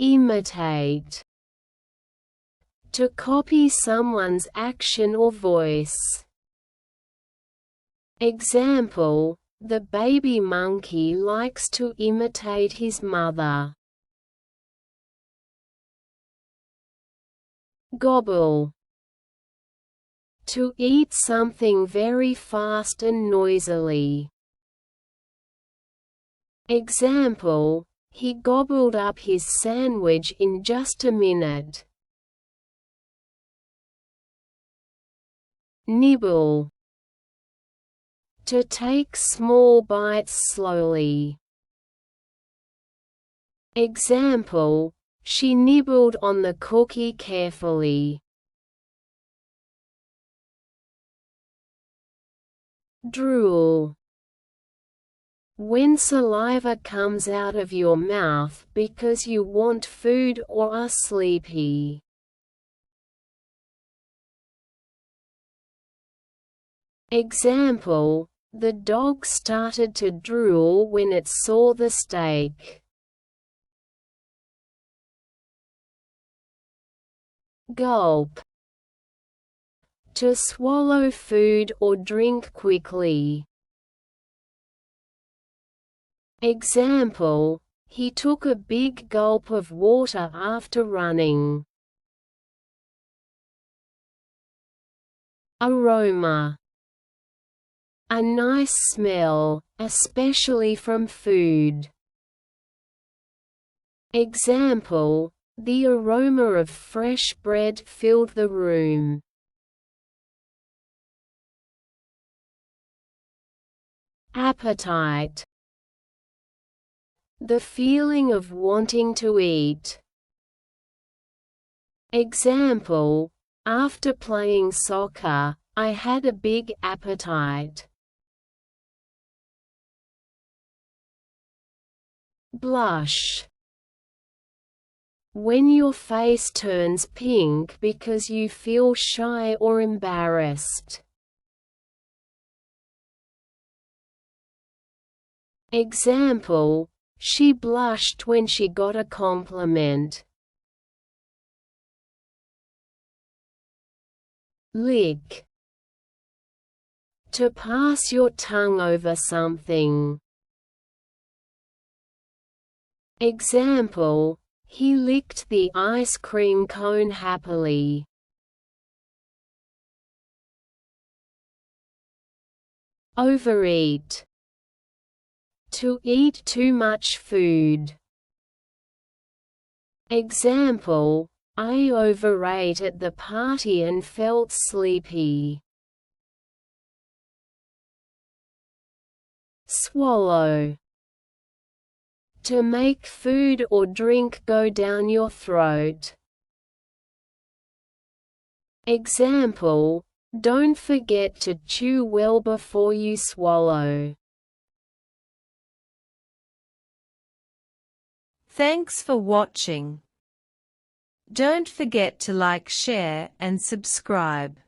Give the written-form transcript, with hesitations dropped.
Imitate. To copy someone's action or voice. Example: the baby monkey likes to imitate his mother. Gobble. To eat something very fast and noisily. Example: he gobbled up his sandwich in just a minute. Nibble. To take small bites slowly. Example: she nibbled on the cookie carefully. Drool. When saliva comes out of your mouth because you want food or are sleepy. Example: the dog started to drool when it saw the steak. Gulp. To swallow food or drink quickly. Example: he took a big gulp of water after running. Aroma. A nice smell, especially from food. Example: the aroma of fresh bread filled the room. Appetite. The feeling of wanting to eat. Example: after playing soccer, I had a big appetite. Blush. When your face turns pink because you feel shy or embarrassed. Example: she blushed when she got a compliment. Lick. To pass your tongue over something. Example: he licked the ice cream cone happily. Overeat. To eat too much food. Example: I overate at the party and felt sleepy. Swallow. To make food or drink go down your throat. Example: don't forget to chew well before you swallow. Thanks for watching. Don't forget to like, share, and subscribe.